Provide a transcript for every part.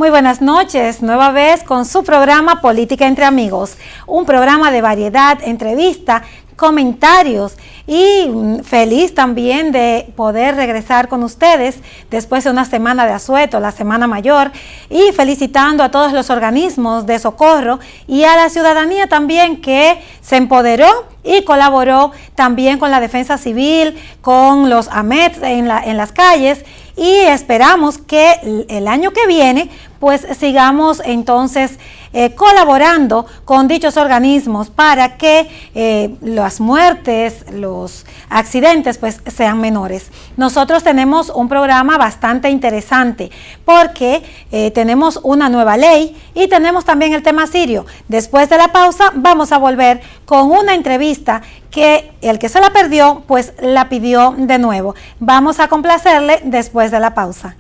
Muy buenas noches, nueva vez con su programa Política entre Amigos, un programa de variedad, entrevista, comentarios y feliz también de poder regresar con ustedes después de una semana de asueto, la Semana Mayor, y felicitando a todos los organismos de socorro y a la ciudadanía también que se empoderó y colaboró también con la defensa civil, con los AMET en las calles, y esperamos que el año que viene pues sigamos entonces colaborando con dichos organismos para que las muertes, los accidentes pues sean menores. Nosotros tenemos un programa bastante interesante porque tenemos una nueva ley y tenemos también el tema sirio. Después de la pausa vamos a volver con una entrevista que el que se la perdió pues la pidió de nuevo. Vamos a complacerle después de la pausa.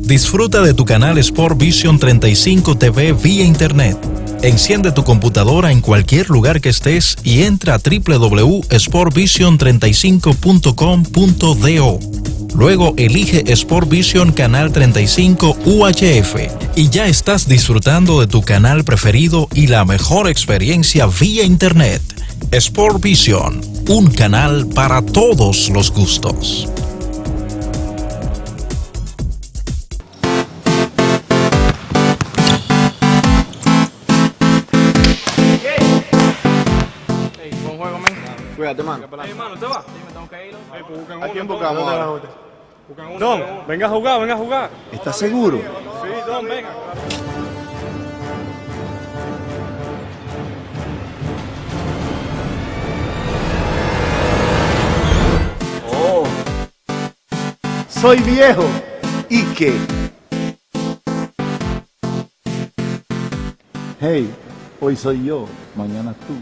Disfruta de tu canal Sport Vision 35 TV vía internet. Enciende tu computadora en cualquier lugar que estés y entra a www.sportvision35.com.do. Luego elige Sport Vision Canal 35 UHF y ya estás disfrutando de tu canal preferido y la mejor experiencia vía internet. Sport Vision, un canal para todos los gustos. Cuídate, mano. Hermano, ¿te vas? Sí, me tengo que ir. ¿A quién buscamos ahora? Don, venga a jugar, venga a jugar. ¿Estás seguro? Sí, Don, venga. Oh. Soy viejo. ¿Y qué? Hey, hoy soy yo, mañana tú.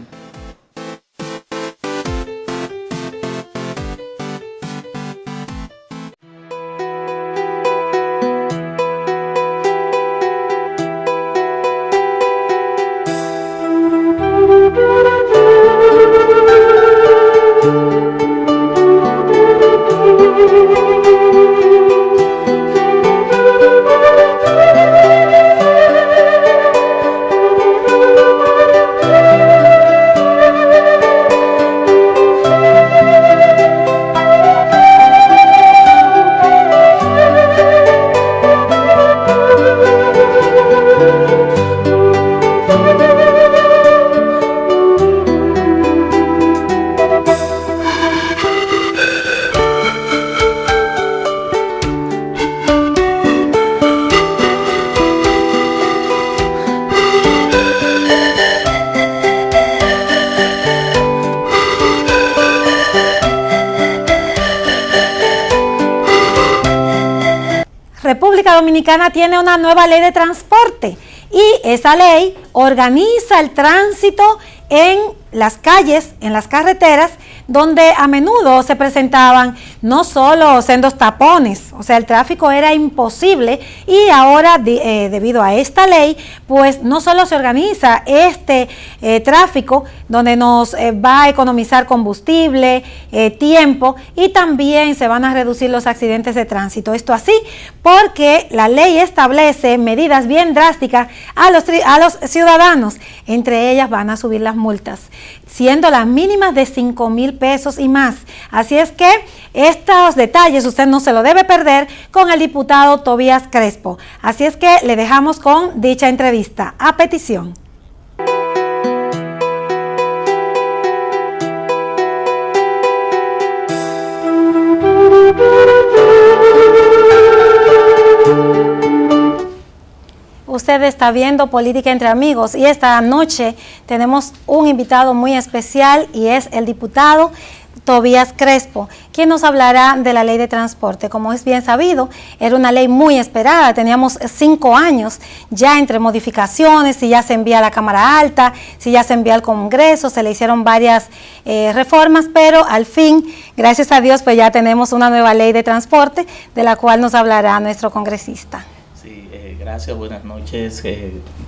República Dominicana tiene una nueva ley de transporte y esa ley organiza el tránsito en las calles, en las carreteras, donde a menudo se presentaban no solo sendos tapones, o sea, el tráfico era imposible, y ahora debido a esta ley, pues no solo se organiza este tráfico, donde nos va a economizar combustible, tiempo, y también se van a reducir los accidentes de tránsito. Esto así porque la ley establece medidas bien drásticas a los ciudadanos, entre ellas van a subir las multas, siendo las mínimas de 5,000 pesos y más. Así es que Estos detalles usted no se lo debe perder con el diputado Tobías Crespo. Así es que le dejamos con dicha entrevista a petición. Usted está viendo Política entre Amigos y esta noche tenemos un invitado muy especial y es el diputado Tobías Crespo, quien nos hablará de la ley de transporte. Como es bien sabido, era una ley muy esperada, teníamos 5 años ya entre modificaciones, si ya se envía a la Cámara Alta, si ya se envía al Congreso, se le hicieron varias reformas, pero al fin, gracias a Dios, pues ya tenemos una nueva ley de transporte, de la cual nos hablará nuestro congresista. Gracias, buenas noches.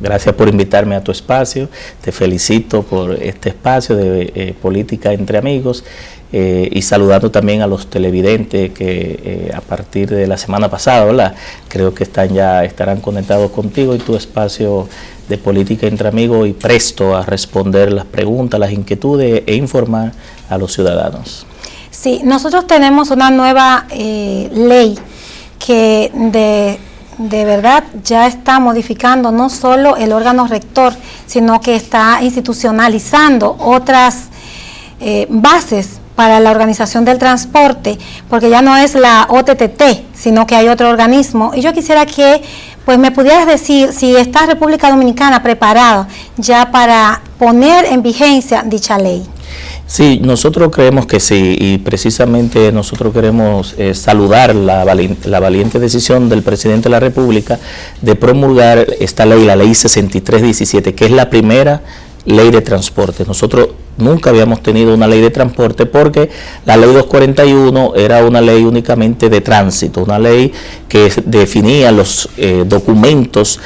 Gracias por invitarme a tu espacio. Te felicito por este espacio de Política entre Amigos y saludando también a los televidentes que a partir de la semana pasada, ¿verdad? Creo que estarán conectados contigo y tu espacio de Política entre Amigos y presto a responder las preguntas, las inquietudes e informar a los ciudadanos. Sí, nosotros tenemos una nueva ley que de verdad ya está modificando no solo el órgano rector, sino que está institucionalizando otras bases para la organización del transporte, porque ya no es la OTTT, sino que hay otro organismo. Y yo quisiera que pues me pudieras decir si está República Dominicana preparada ya para poner en vigencia dicha ley. Sí, nosotros creemos que sí, y precisamente nosotros queremos saludar la valiente decisión del presidente de la República de promulgar esta ley, la ley 6317, que es la primera ley de transporte. Nosotros nunca habíamos tenido una ley de transporte porque la ley 241 era una ley únicamente de tránsito, una ley que definía los documentos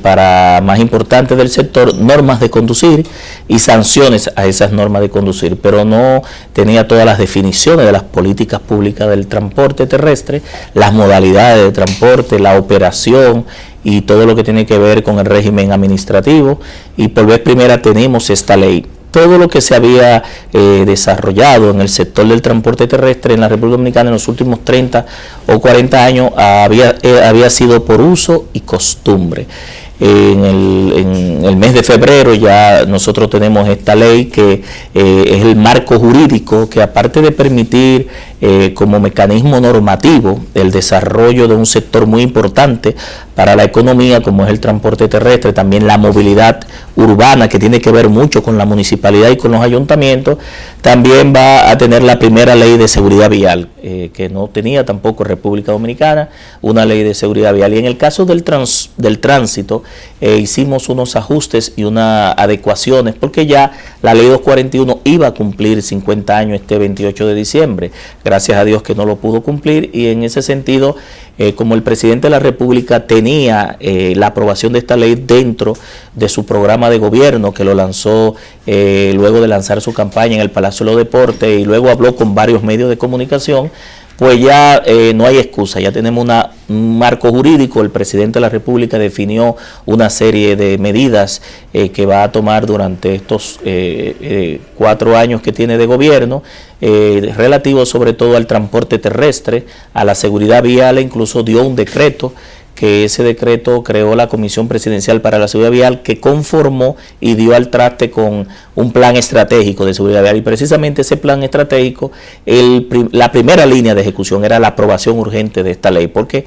para más importantes del sector, normas de conducir y sanciones a esas normas de conducir, pero no tenía todas las definiciones de las políticas públicas del transporte terrestre, las modalidades de transporte, la operación y todo lo que tiene que ver con el régimen administrativo, y por vez primera tenemos esta ley. Todo lo que se había desarrollado en el sector del transporte terrestre en la República Dominicana en los últimos 30 o 40 años había sido por uso y costumbre. En el mes de febrero ya nosotros tenemos esta ley que es el marco jurídico que, aparte de permitir como mecanismo normativo el desarrollo de un sector muy importante para la economía como es el transporte terrestre, también la movilidad urbana, que tiene que ver mucho con la municipalidad y con los ayuntamientos, también va a tener la primera ley de seguridad vial, que no tenía tampoco República Dominicana, una ley de seguridad vial. Y en el caso del tránsito, hicimos unos ajustes y unas adecuaciones, porque ya la ley 241 iba a cumplir 50 años este 28 de diciembre, gracias a Dios que no lo pudo cumplir, y en ese sentido, como el presidente de la República tenía la aprobación de esta ley dentro de su programa de gobierno, que lo lanzó luego de lanzar su campaña en el Palacio de los Deportes, y luego habló con varios medios de comunicación, pues ya no hay excusa, ya tenemos un marco jurídico. El presidente de la República definió una serie de medidas que va a tomar durante estos 4 años que tiene de gobierno, relativo sobre todo al transporte terrestre, a la seguridad vial, e incluso dio un decreto, que ese decreto creó la Comisión Presidencial para la Seguridad Vial, que conformó y dio al traste con un plan estratégico de seguridad vial, y precisamente ese plan estratégico, la primera línea de ejecución era la aprobación urgente de esta ley, porque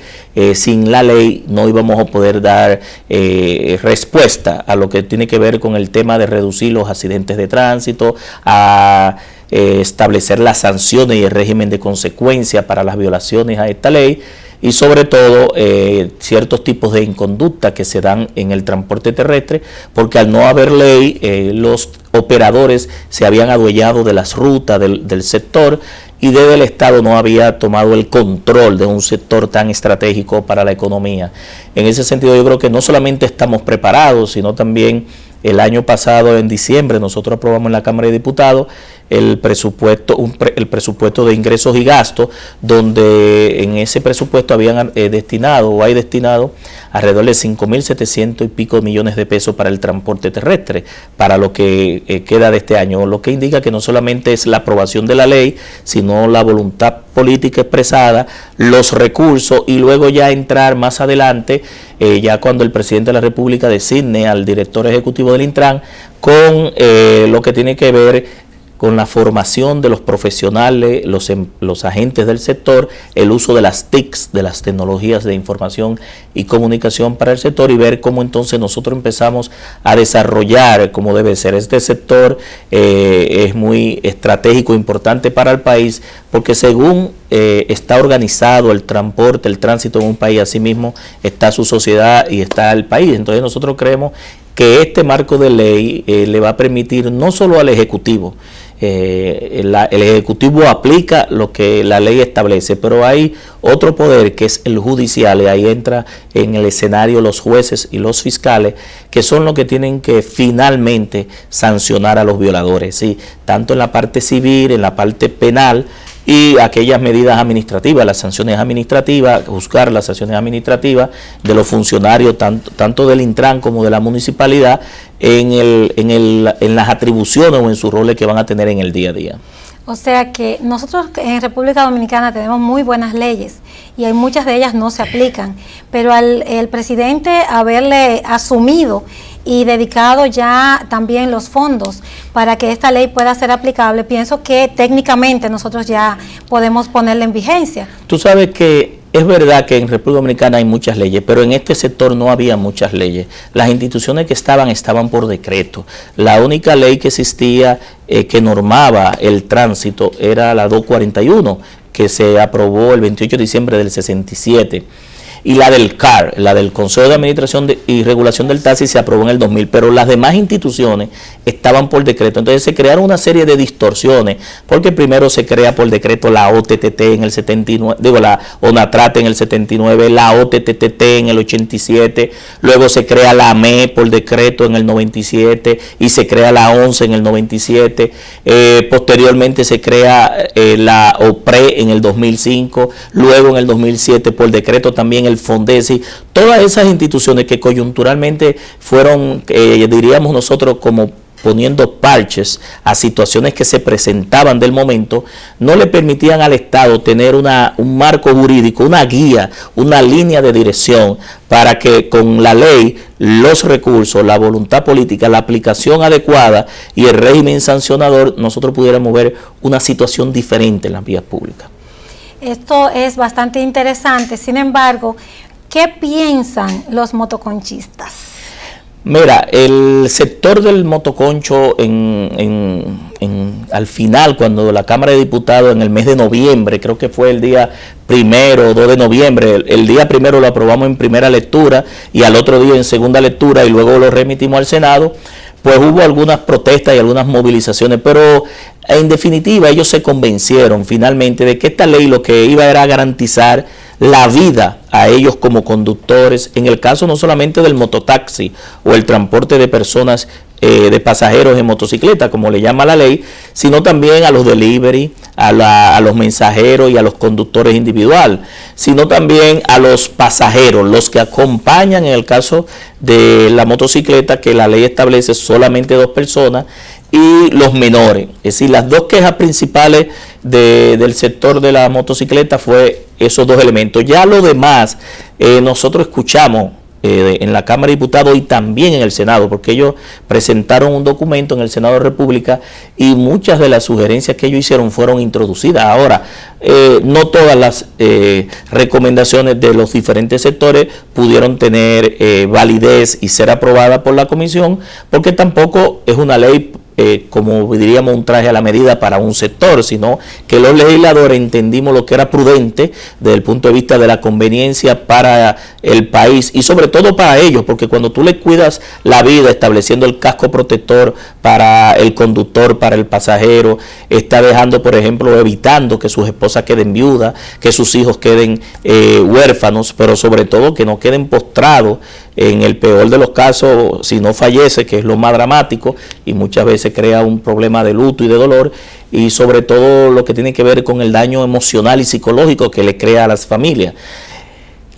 sin la ley no íbamos a poder dar respuesta a lo que tiene que ver con el tema de reducir los accidentes de tránsito, a establecer las sanciones y el régimen de consecuencia para las violaciones a esta ley, y sobre todo ciertos tipos de inconducta que se dan en el transporte terrestre, porque al no haber ley, los operadores se habían adueñado de las rutas del sector, y desde el Estado no había tomado el control de un sector tan estratégico para la economía. En ese sentido, yo creo que no solamente estamos preparados, sino también el año pasado, en diciembre, nosotros aprobamos en la Cámara de Diputados el presupuesto de ingresos y gastos, donde en ese presupuesto habían destinado o hay destinado alrededor de 5.700 y pico millones de pesos para el transporte terrestre, para lo que queda de este año, lo que indica que no solamente es la aprobación de la ley, sino la voluntad política expresada, los recursos, y luego ya entrar más adelante, ya cuando el presidente de la República designe al director ejecutivo del Intran, con lo que tiene que ver con la formación de los profesionales, los agentes del sector, el uso de las TICs, de las tecnologías de información y comunicación para el sector, y ver cómo entonces nosotros empezamos a desarrollar como debe ser. Este sector es muy estratégico, importante para el país, porque según está organizado el transporte, el tránsito en un país, así mismo está su sociedad y está el país. Entonces nosotros creemos que este marco de ley le va a permitir no solo al Ejecutivo, el Ejecutivo aplica lo que la ley establece, pero hay otro poder que es el judicial, y ahí entra en el escenario los jueces y los fiscales, que son los que tienen que finalmente sancionar a los violadores, ¿sí? Tanto en la parte civil, en la parte penal, y aquellas medidas administrativas, las sanciones administrativas, juzgar las sanciones administrativas de los funcionarios, tanto del Intran como de la municipalidad, en las atribuciones o en sus roles que van a tener en el día a día. O sea que nosotros en República Dominicana tenemos muy buenas leyes y hay muchas de ellas no se aplican, pero el presidente haberle asumido y dedicado ya también los fondos para que esta ley pueda ser aplicable, pienso que técnicamente nosotros ya podemos ponerla en vigencia. Tú sabes que es verdad que en República Dominicana hay muchas leyes, pero en este sector no había muchas leyes. Las instituciones que estaban por decreto. La única ley que existía que normaba el tránsito era la 241, que se aprobó el 28 de diciembre del 67. Y la del CAR, la del Consejo de Administración y Regulación del Taxi, se aprobó en el 2000, pero las demás instituciones estaban por decreto. Entonces se crearon una serie de distorsiones, porque primero se crea por decreto la OTTT en el 79, la ONATRAT en el 79, la OTTT en el 87, luego se crea la AME por decreto en el 97 y se crea la 11 en el 97, posteriormente se crea la OPRE en el 2005, luego en el 2007 por decreto también el FONDESI, todas esas instituciones que coyunturalmente fueron, diríamos nosotros, como poniendo parches a situaciones que se presentaban del momento, no le permitían al Estado tener un marco jurídico, una guía, una línea de dirección para que con la ley, los recursos, la voluntad política, la aplicación adecuada y el régimen sancionador, nosotros pudiéramos ver una situación diferente en las vías públicas. Esto es bastante interesante, sin embargo, ¿qué piensan los motoconchistas? Mira, el sector del motoconcho al final, cuando la Cámara de Diputados en el mes de noviembre, creo que fue el día 1 o 2 de noviembre, el día primero lo aprobamos en primera lectura y al otro día en segunda lectura y luego lo remitimos al Senado, pues hubo algunas protestas y algunas movilizaciones, pero en definitiva ellos se convencieron finalmente de que esta ley lo que iba era a garantizar la vida a ellos como conductores, en el caso no solamente del mototaxi o el transporte de personas, de pasajeros en motocicleta, como le llama la ley, sino también a los delivery, a los mensajeros y a los conductores individual, sino también a los pasajeros, los que acompañan en el caso de la motocicleta, que la ley establece solamente 2 personas, y los menores. Es decir, las dos quejas principales del sector de la motocicleta fue esos 2 elementos. Ya lo demás, nosotros escuchamos en la Cámara de Diputados y también en el Senado, porque ellos presentaron un documento en el Senado de la República y muchas de las sugerencias que ellos hicieron fueron introducidas. Ahora, no todas las recomendaciones de los diferentes sectores pudieron tener validez y ser aprobadas por la Comisión, porque tampoco es una ley como diríamos un traje a la medida para un sector, sino que los legisladores entendimos lo que era prudente desde el punto de vista de la conveniencia para el país y sobre todo para ellos, porque cuando tú le cuidas la vida estableciendo el casco protector para el conductor, para el pasajero, está dejando, por ejemplo, evitando que sus esposas queden viudas, que sus hijos queden huérfanos, pero sobre todo que no queden postrados en el peor de los casos, si no fallece, que es lo más dramático, y muchas veces crea un problema de luto y de dolor, y sobre todo lo que tiene que ver con el daño emocional y psicológico que le crea a las familias.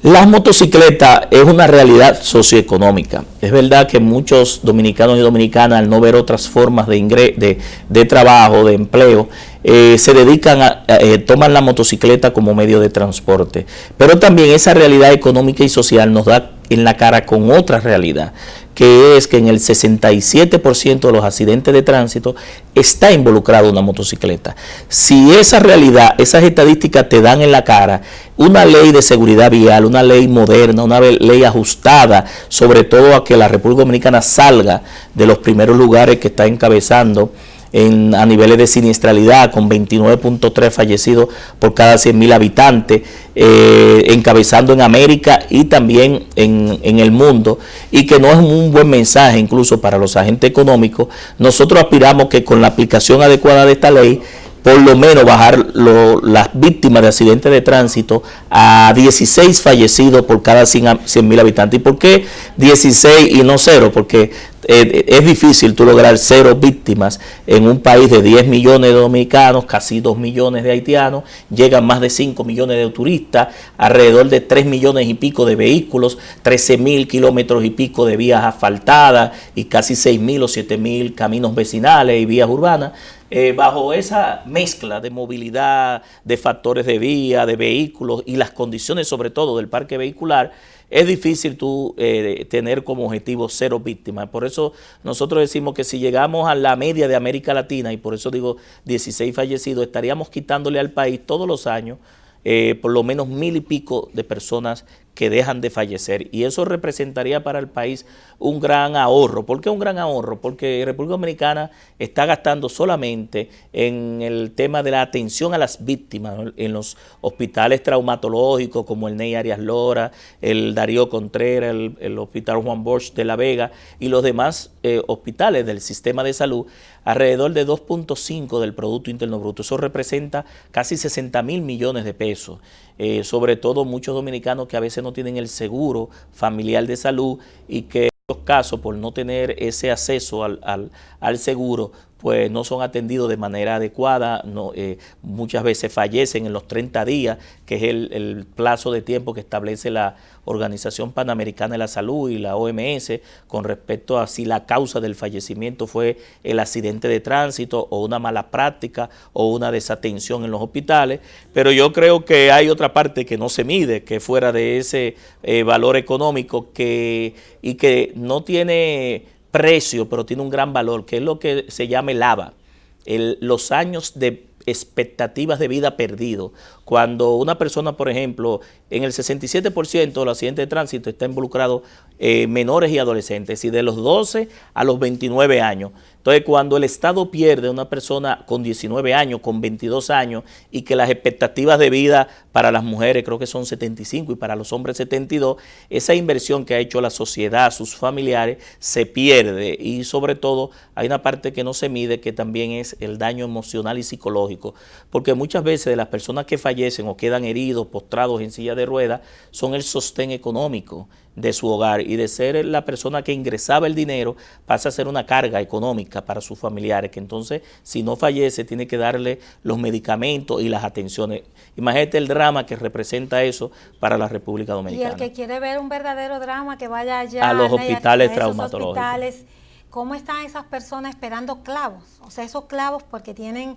Las motocicletas es una realidad socioeconómica. Es verdad que muchos dominicanos y dominicanas, al no ver otras formas de trabajo, de empleo, se dedican toman la motocicleta como medio de transporte. Pero también esa realidad económica y social nos da en la cara con otra realidad, que es que en el 67% de los accidentes de tránsito está involucrada una motocicleta. Si esa realidad, esas estadísticas te dan en la cara, una ley de seguridad vial, una ley moderna, una ley ajustada, sobre todo a que la República Dominicana salga de los primeros lugares que está encabezando a niveles de siniestralidad, con 29.3 fallecidos por cada 100.000 habitantes, encabezando en América y también en el mundo, y que no es un buen mensaje incluso para los agentes económicos. Nosotros aspiramos que con la aplicación adecuada de esta ley, por lo menos bajar las víctimas de accidentes de tránsito a 16 fallecidos por cada 100.000 habitantes. ¿Y por qué 16 y no 0? Porque es difícil tú lograr 0 víctimas en un país de 10 millones de dominicanos, casi 2 millones de haitianos, llegan más de 5 millones de turistas, alrededor de 3 millones y pico de vehículos, 13.000 kilómetros y pico de vías asfaltadas y casi 6.000 o 7.000 caminos vecinales y vías urbanas. Bajo esa mezcla de movilidad, de factores de vía, de vehículos y las condiciones sobre todo del parque vehicular, es difícil tú tener como objetivo 0 víctimas. Por eso nosotros decimos que si llegamos a la media de América Latina, y por eso digo 16 fallecidos, estaríamos quitándole al país todos los años por lo menos 1.000 y pico de personas que dejan de fallecer, y eso representaría para el país un gran ahorro. ¿Por qué un gran ahorro? Porque República Dominicana está gastando solamente en el tema de la atención a las víctimas, ¿no?, en los hospitales traumatológicos como el Ney Arias Lora, el Darío Contreras, el Hospital Juan Bosch de La Vega y los demás hospitales del sistema de salud, alrededor de 2.5 del Producto Interno Bruto. Eso representa casi 60.000 millones de pesos. Sobre todo muchos dominicanos que a veces no tienen el seguro familiar de salud y que en estos casos, por no tener ese acceso al seguro, pues no son atendidos de manera adecuada, muchas veces fallecen en los 30 días, que es el plazo de tiempo que establece la Organización Panamericana de la Salud y la OMS con respecto a si la causa del fallecimiento fue el accidente de tránsito o una mala práctica o una desatención en los hospitales. Pero yo creo que hay otra parte que no se mide, que fuera de ese valor económico y que no tiene precio, pero tiene un gran valor, que es lo que se llama el ABA, los años de expectativas de vida perdido. Cuando una persona, por ejemplo, en el 67% de los accidentes de tránsito está involucrado menores y adolescentes, y de los 12 a los 29 años. Entonces, cuando el Estado pierde a una persona con 19 años, con 22 años, y que las expectativas de vida para las mujeres creo que son 75 y para los hombres 72, esa inversión que ha hecho la sociedad, sus familiares, se pierde. Y sobre todo hay una parte que no se mide, que también es el daño emocional y psicológico, porque muchas veces de las personas que fallecen o quedan heridos, postrados en silla de ruedas, son el sostén económico de su hogar, y de ser la persona que ingresaba el dinero pasa a ser una carga económica para sus familiares, que entonces si no fallece tiene que darle los medicamentos y las atenciones. Imagínate el drama que representa eso para la República Dominicana. Y el que quiere ver un verdadero drama, que vaya allá a los hospitales traumatológicos. ¿Cómo están esas personas esperando clavos? O sea, esos clavos porque tienen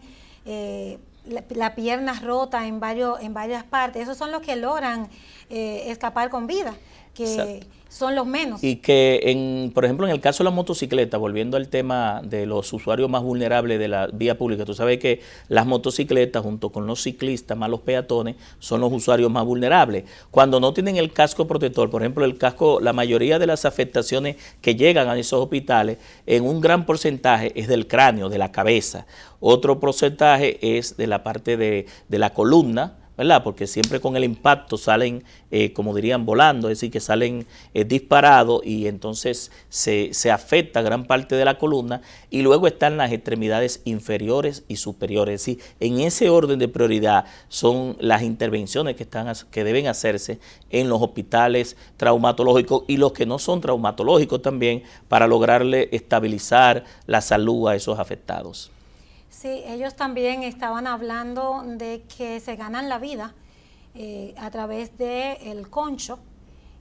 la pierna rota en varias partes. Esos son los que logran escapar con vida, que exacto, son los menos. Y que, por ejemplo, en el caso de la motocicleta, volviendo al tema de los usuarios más vulnerables de la vía pública, tú sabes que las motocicletas, junto con los ciclistas, más los peatones, son los usuarios más vulnerables. Cuando no tienen el casco protector, por ejemplo, el casco, la mayoría de las afectaciones que llegan a esos hospitales, en un gran porcentaje es del cráneo, de la cabeza. Otro porcentaje es de la parte de la columna, ¿verdad? Porque siempre con el impacto salen, como dirían, volando, es decir, que salen disparados y entonces se afecta gran parte de la columna, y luego están las extremidades inferiores y superiores. Es decir, en ese orden de prioridad son las intervenciones que deben hacerse en los hospitales traumatológicos y los que no son traumatológicos también, para lograrle estabilizar la salud a esos afectados. Sí, ellos también estaban hablando de que se ganan la vida a través del concho,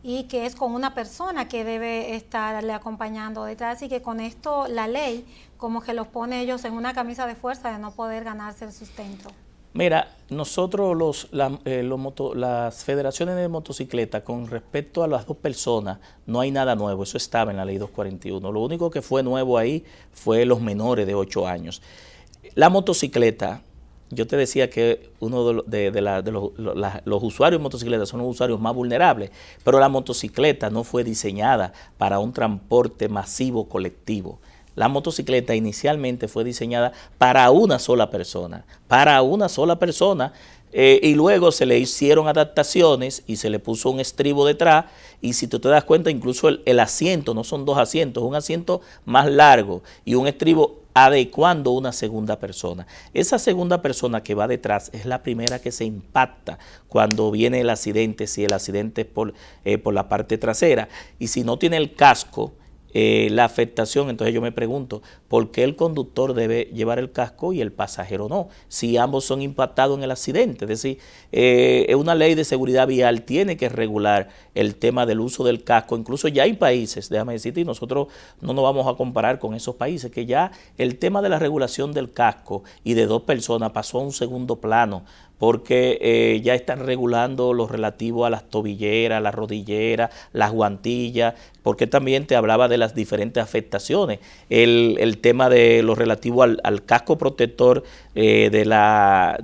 y que es con una persona que debe estarle acompañando detrás, y que con esto la ley como que los pone ellos en una camisa de fuerza de no poder ganarse el sustento. Mira, nosotros las federaciones de motocicleta, con respecto a las dos personas, no hay nada nuevo, eso estaba en la ley 241. Lo único que fue nuevo ahí fue los menores de 8 años. La motocicleta, yo te decía que uno los usuarios de motocicletas son los usuarios más vulnerables, pero la motocicleta no fue diseñada para un transporte masivo colectivo. La motocicleta inicialmente fue diseñada para una sola persona, y luego se le hicieron adaptaciones y se le puso un estribo detrás, y si tú te das cuenta, incluso el asiento, no son 2 asientos, es un asiento más largo y un estribo adecuando una segunda persona. Esa segunda persona que va detrás es la primera que se impacta cuando viene el accidente, si el accidente es por la parte trasera, y si no tiene el casco, la afectación. Entonces yo me pregunto, ¿por qué el conductor debe llevar el casco y el pasajero no? Si ambos son impactados en el accidente. Es decir, una ley de seguridad vial tiene que regular el tema del uso del casco. Incluso ya hay países, déjame decirte, y nosotros no nos vamos a comparar con esos países, que ya el tema de la regulación del casco y de 2 personas pasó a un segundo plano, porque ya están regulando lo relativo a las tobilleras, las rodilleras, las guantillas, porque también te hablaba de las diferentes afectaciones. El tema de lo relativo al casco protector, de la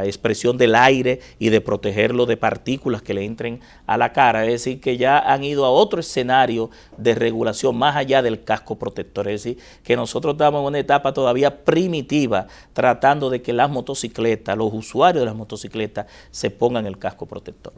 expresión del aire y de protegerlo de partículas que le entren a la cara. Es decir, que ya han ido a otro escenario de regulación más allá del casco protector. Es decir, que nosotros estamos en una etapa todavía primitiva, tratando de que las motocicletas, los usuarios de las motocicletas, se pongan el casco protector.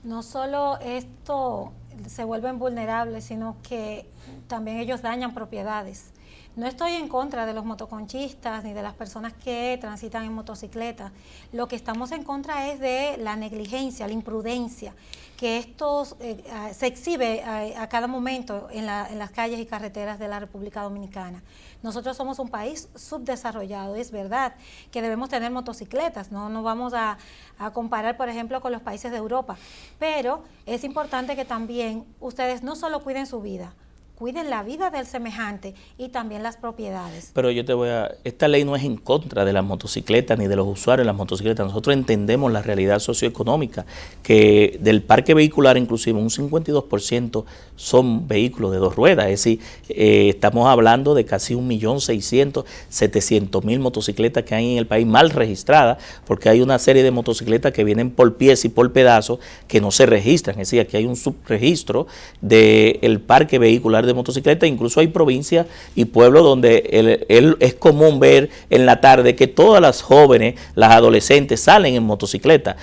No solo esto se vuelven vulnerables, sino que también ellos dañan propiedades. No estoy en contra de los motoconchistas ni de las personas que transitan en motocicleta. Lo que estamos en contra es de la negligencia, la imprudencia, que esto se exhibe a cada momento en las calles y carreteras de la República Dominicana. Nosotros somos un país subdesarrollado, es verdad que debemos tener motocicletas, no vamos a comparar, por ejemplo, con los países de Europa, pero es importante que también ustedes no solo cuiden su vida, cuiden la vida del semejante y también las propiedades. Pero esta ley no es en contra de las motocicletas ni de los usuarios de las motocicletas. Nosotros entendemos la realidad socioeconómica, que del parque vehicular inclusive un 52% son vehículos de 2 ruedas. Es decir, estamos hablando de casi 1.600.000 motocicletas que hay en el país mal registradas, porque hay una serie de motocicletas que vienen por pies y por pedazos que no se registran. Es decir, aquí hay un subregistro del parque vehicular de motocicleta. Incluso hay provincias y pueblos donde es común ver en la tarde que todas las jóvenes, las adolescentes salen en motocicleta,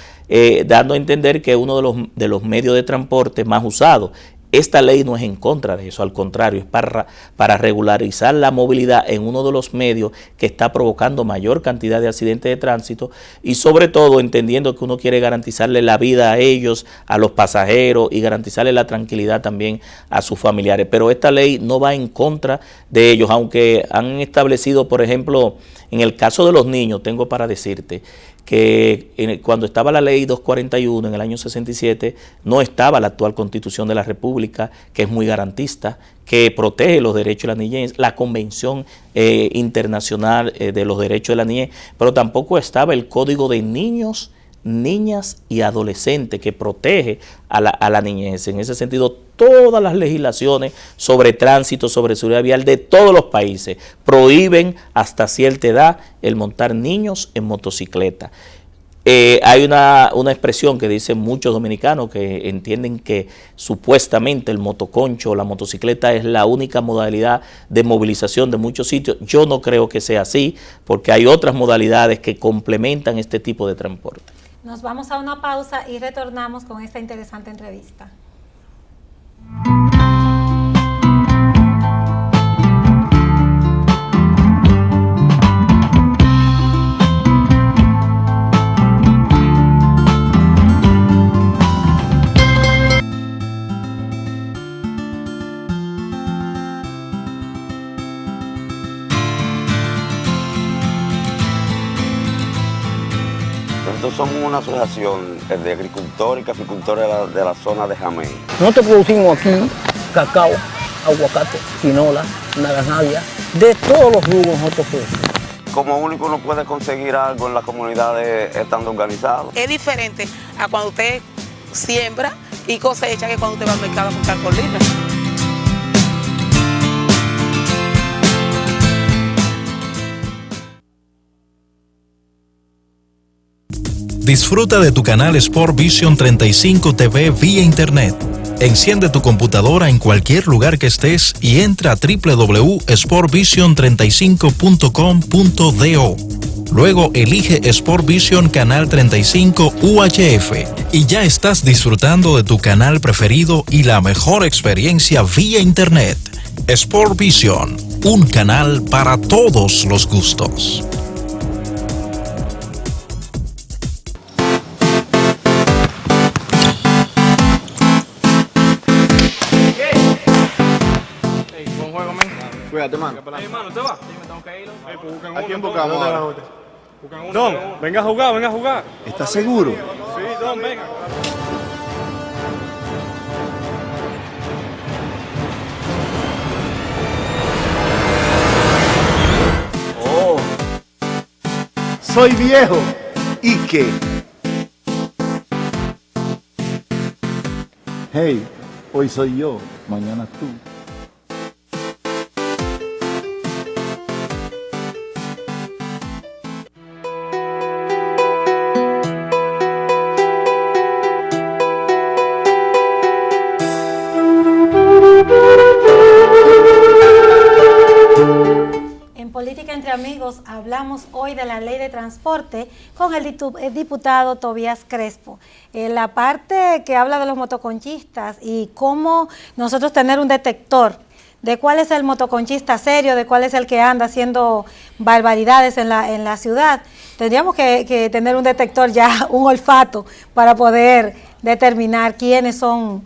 dando a entender que es uno de los medios de transporte más usados. Esta ley no es en contra de eso, al contrario, es para regularizar la movilidad en uno de los medios que está provocando mayor cantidad de accidentes de tránsito, y sobre todo entendiendo que uno quiere garantizarle la vida a ellos, a los pasajeros, y garantizarle la tranquilidad también a sus familiares. Pero esta ley no va en contra de ellos, aunque han establecido, por ejemplo, en el caso de los niños, tengo para decirte que cuando estaba la ley 241 en el año 67, no estaba la actual Constitución de la República, que es muy garantista, que protege los derechos de la niñez, la Convención Internacional de los Derechos de la Niñez, pero tampoco estaba el Código de Niños, Niñas y Adolescentes, que protege a la niñez. En ese sentido, todas las legislaciones sobre tránsito, sobre seguridad vial de todos los países prohíben hasta cierta edad el montar niños en motocicleta. Hay una expresión que dicen muchos dominicanos que entienden que supuestamente el motoconcho o la motocicleta es la única modalidad de movilización de muchos sitios. Yo no creo que sea así, porque hay otras modalidades que complementan este tipo de transporte. Nos vamos a una pausa y retornamos con esta interesante entrevista. Nosotros somos una asociación de agricultores y caficultores de la zona de Jamey. Nosotros producimos aquí cacao, aguacate, quinola, naranjaya, de todos los rubros nosotros producimos. Como único uno puede conseguir algo en las comunidades estando organizado. Es diferente a cuando usted siembra y cosecha que cuando usted va al mercado a comprar por libra. Disfruta de tu canal Sport Vision 35 TV vía internet. Enciende tu computadora en cualquier lugar que estés y entra a www.sportvision35.com.do. Luego elige Sport Vision Canal 35 UHF y ya estás disfrutando de tu canal preferido y la mejor experiencia vía internet. Sport Vision, un canal para todos los gustos. Cuídate, mano. Mano, ¿usted va? Sí, me tengo que ir. Pues buscan ¿A quién uno, buscamos ¿dónde ahora? va usted? Buscan uno. Don, venga a jugar, venga a jugar. ¿Estás seguro? Sí, Don, venga. Oh. Soy viejo. ¿Y qué? Hey, hoy soy yo, mañana tú. En Política Entre Amigos hablamos hoy de la ley de transporte con el diputado Tobías Crespo. La parte que habla de los motoconchistas y cómo nosotros tener un detector de cuál es el motoconchista serio, de cuál es el que anda haciendo barbaridades en la ciudad. Tendríamos que tener un detector ya, un olfato, para poder determinar quiénes son.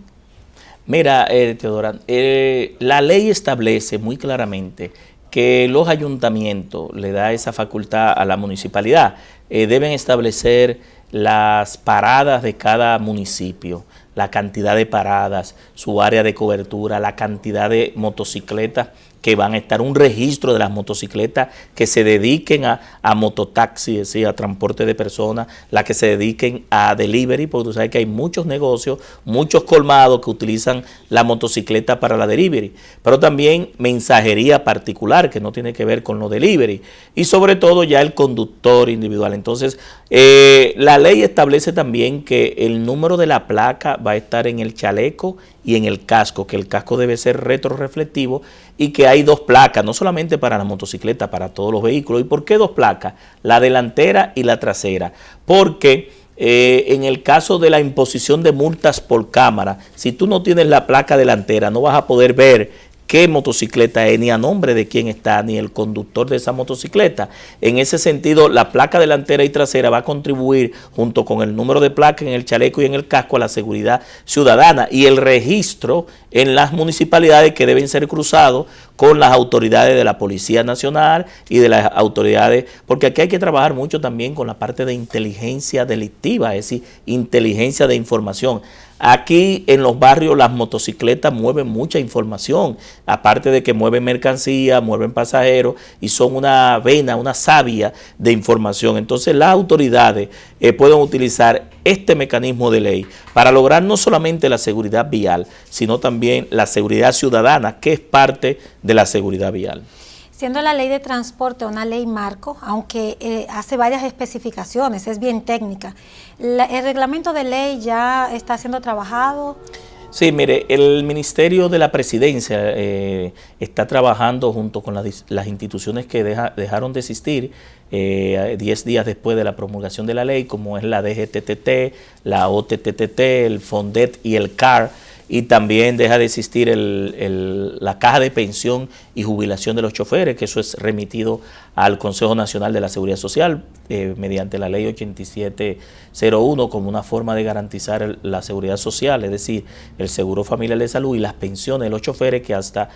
Mira, Teodora, la ley establece muy claramente que los ayuntamientos le da esa facultad a la municipalidad. Deben establecer las paradas de cada municipio, la cantidad de paradas, su área de cobertura, la cantidad de motocicletas que van a estar, un registro de las motocicletas que se dediquen a mototaxi, es decir, a transporte de personas, las que se dediquen a delivery, porque tú sabes que hay muchos negocios, muchos colmados que utilizan la motocicleta para la delivery, pero también mensajería particular que no tiene que ver con lo delivery, y sobre todo ya el conductor individual. Entonces, la ley establece también que el número de la placa va a estar en el chaleco y en el casco, que el casco debe ser retroreflectivo y que hay dos placas, no solamente para la motocicleta, para todos los vehículos. ¿Y por qué dos placas? La delantera y la trasera. Porque en el caso de la imposición de multas por cámara, si tú no tienes la placa delantera, no vas a poder ver qué motocicleta es, ni a nombre de quién está, ni el conductor de esa motocicleta. En ese sentido, la placa delantera y trasera va a contribuir, junto con el número de placa en el chaleco y en el casco, a la seguridad ciudadana y el registro en las municipalidades, que deben ser cruzados con las autoridades de la Policía Nacional y de las autoridades, porque aquí hay que trabajar mucho también con la parte de inteligencia delictiva, es decir, inteligencia de información. Aquí en los barrios las motocicletas mueven mucha información, aparte de que mueven mercancía, mueven pasajeros y son una vena, una savia de información. Entonces las autoridades pueden utilizar este mecanismo de ley para lograr no solamente la seguridad vial, sino también la seguridad ciudadana, que es parte de la seguridad vial. Siendo la ley de transporte una ley marco, aunque hace varias especificaciones, es bien técnica, ¿el reglamento de ley ya está siendo trabajado? Sí, mire, el Ministerio de la Presidencia está trabajando junto con las instituciones que dejaron de existir, 10 días después de la promulgación de la ley, como es la DGTT, la OTTT, el FONDET y el CAR, y también deja de existir la caja de pensión y jubilación de los choferes, que eso es remitido al Consejo Nacional de la Seguridad Social mediante la ley 8701 como una forma de garantizar la seguridad social, es decir, el seguro familiar de salud y las pensiones de los choferes que hasta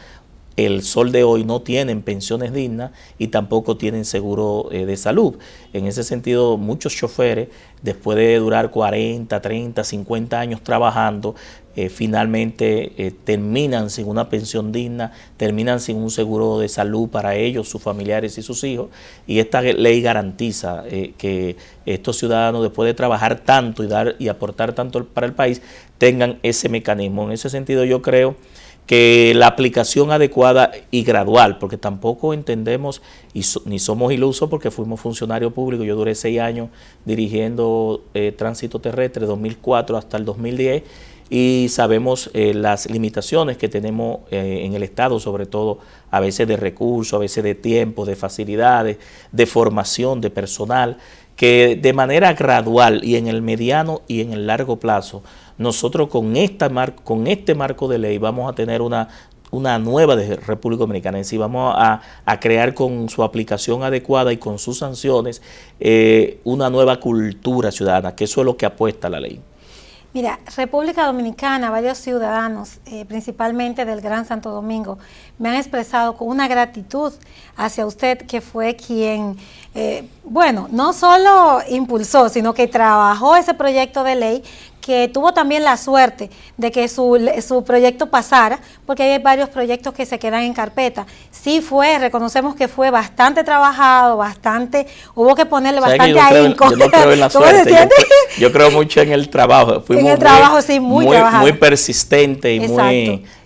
el sol de hoy no tienen pensiones dignas y tampoco tienen seguro de salud. En ese sentido, muchos choferes, después de durar 40, 30, 50 años trabajando, finalmente terminan sin una pensión digna, terminan sin un seguro de salud para ellos, sus familiares y sus hijos. Y esta ley garantiza que estos ciudadanos, después de trabajar tanto y aportar tanto para el país, tengan ese mecanismo. En ese sentido, yo creo que la aplicación adecuada y gradual, porque tampoco entendemos ni somos ilusos porque fuimos funcionarios públicos. Yo duré 6 años dirigiendo tránsito terrestre, 2004 hasta el 2010, y sabemos las limitaciones que tenemos en el Estado, sobre todo a veces de recursos, a veces de tiempo, de facilidades, de formación, de personal, que de manera gradual y en el mediano y en el largo plazo, nosotros con este marco de ley vamos a tener una nueva de República Dominicana, es decir, vamos a crear con su aplicación adecuada y con sus sanciones una nueva cultura ciudadana, que eso es lo que apuesta la ley. Mira, República Dominicana, varios ciudadanos, principalmente del Gran Santo Domingo, me han expresado con una gratitud hacia usted, que fue quien, no solo impulsó, sino que trabajó ese proyecto de ley, que tuvo también la suerte de que su proyecto pasara, porque hay varios proyectos que se quedan en carpeta. Sí reconocemos que fue bastante trabajado, hubo que ponerle bastante ahínco. Yo no creo en la suerte, yo creo mucho en el trabajo. Fuimos muy persistente y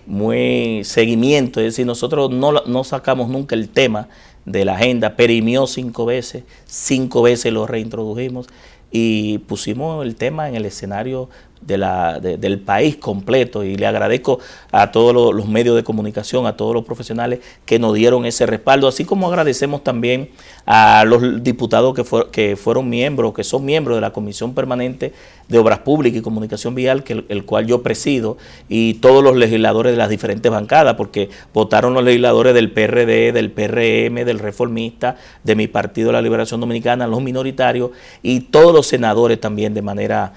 muy seguimiento, es decir, nosotros no sacamos nunca el tema de la agenda, perimió 5 veces lo reintrodujimos y pusimos el tema en el escenario del país completo, y le agradezco a todos los medios de comunicación, a todos los profesionales que nos dieron ese respaldo, así como agradecemos también a los diputados que fueron miembros, que son miembros de la Comisión Permanente de Obras Públicas y Comunicación Vial, el cual yo presido, y todos los legisladores de las diferentes bancadas, porque votaron los legisladores del PRD, del PRM, del Reformista, de mi partido La Liberación Dominicana, los minoritarios, y todos los senadores también de manera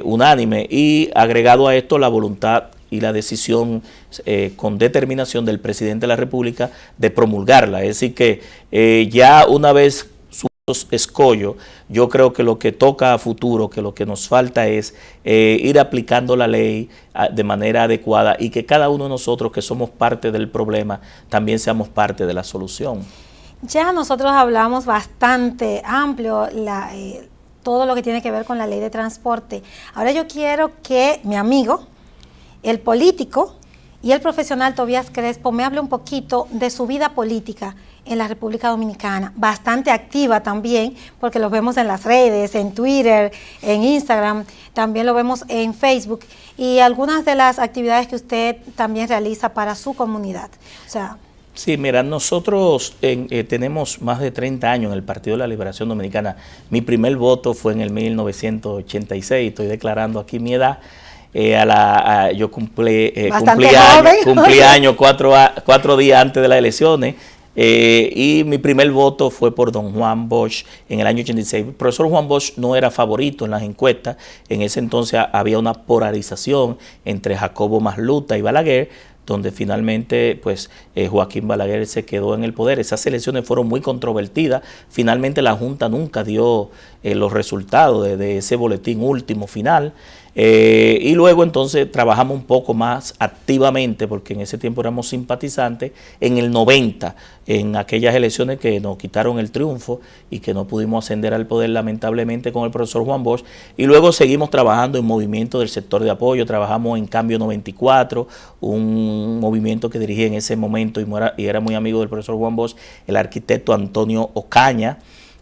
unánime, y agregado a esto la voluntad y la decisión con determinación del presidente de la República de promulgarla. Es decir que ya una vez sus escollos, yo creo que lo que toca a futuro, que lo que nos falta es ir aplicando la ley de manera adecuada, y que cada uno de nosotros que somos parte del problema también seamos parte de la solución. Ya nosotros hablamos bastante amplio todo lo que tiene que ver con la ley de transporte. Ahora yo quiero que mi amigo, el político y el profesional Tobías Crespo, me hable un poquito de su vida política en la República Dominicana, bastante activa también, porque lo vemos en las redes, en Twitter, en Instagram, también lo vemos en Facebook, y algunas de las actividades que usted también realiza para su comunidad. O sea, sí, mira, nosotros tenemos más de 30 años en el Partido de la Liberación Dominicana. Mi primer voto fue en el 1986, estoy declarando aquí mi edad. Yo cumplí años 4 días antes de las elecciones, y mi primer voto fue por don Juan Bosch en el año 86. El profesor Juan Bosch no era favorito en las encuestas. En ese entonces había una polarización entre Jacobo Masluta y Balaguer, donde finalmente pues Joaquín Balaguer se quedó en el poder. Esas elecciones fueron muy controvertidas. Finalmente la Junta nunca dio los resultados de ese boletín último final. Y luego entonces trabajamos un poco más activamente, porque en ese tiempo éramos simpatizantes, en el 90, en aquellas elecciones que nos quitaron el triunfo y que no pudimos ascender al poder lamentablemente con el profesor Juan Bosch. Y luego seguimos trabajando en movimiento del sector de apoyo, trabajamos en Cambio 94, un movimiento que dirigía en ese momento y era muy amigo del profesor Juan Bosch, el arquitecto Antonio Ocaña.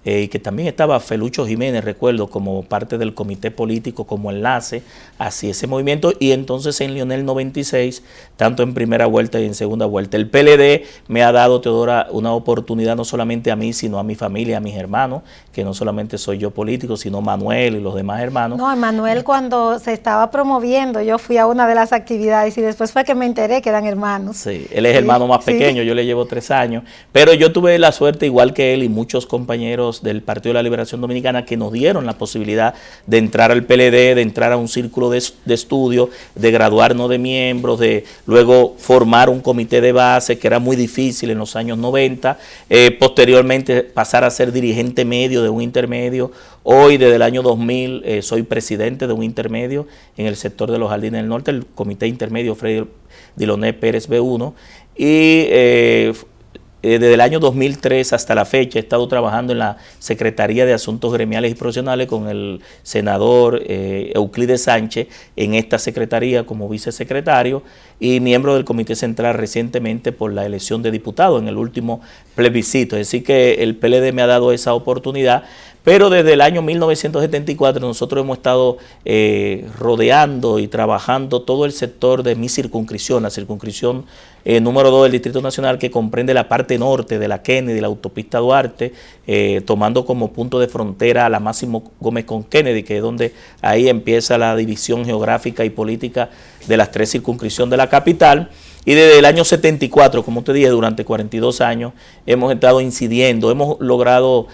y que también estaba Felucho Jiménez, recuerdo, como parte del comité político, como enlace hacia ese movimiento, y entonces en Leonel 96, tanto en primera vuelta y en segunda vuelta. El PLD me ha dado, Teodora, una oportunidad no solamente a mí, sino a mi familia, a mis hermanos, que no solamente soy yo político, sino Manuel y los demás hermanos. No, Manuel, cuando se estaba promoviendo, yo fui a una de las actividades y después fue que me enteré que eran hermanos. Sí, él es hermano más pequeño, yo le llevo 3 años, pero yo tuve la suerte, igual que él y muchos compañeros del Partido de la Liberación Dominicana, que nos dieron la posibilidad de entrar al PLD, de entrar a un círculo de estudio, de graduarnos de miembros, de luego formar un comité de base, que era muy difícil en los años 90, posteriormente pasar a ser dirigente medio de un intermedio. Hoy, desde el año 2000, soy presidente de un intermedio en el sector de los Jardines del Norte, el Comité Intermedio Freddy Diloné Pérez B1, y desde el año 2003 hasta la fecha he estado trabajando en la Secretaría de Asuntos Gremiales y Profesionales con el senador Euclides Sánchez en esta secretaría como vicesecretario y miembro del Comité Central recientemente por la elección de diputado en el último plebiscito. Es decir que el PLD me ha dado esa oportunidad. Pero desde el año 1974 nosotros hemos estado rodeando y trabajando todo el sector de mi circunscripción, la circunscripción número 2 del Distrito Nacional, que comprende la parte norte de la Kennedy, la autopista Duarte, tomando como punto de frontera a la Máximo Gómez con Kennedy, que es donde ahí empieza la división geográfica y política de las 3 circunscripciones de la capital. Y desde el año 74, como te dije, durante 42 años hemos estado incidiendo, hemos logrado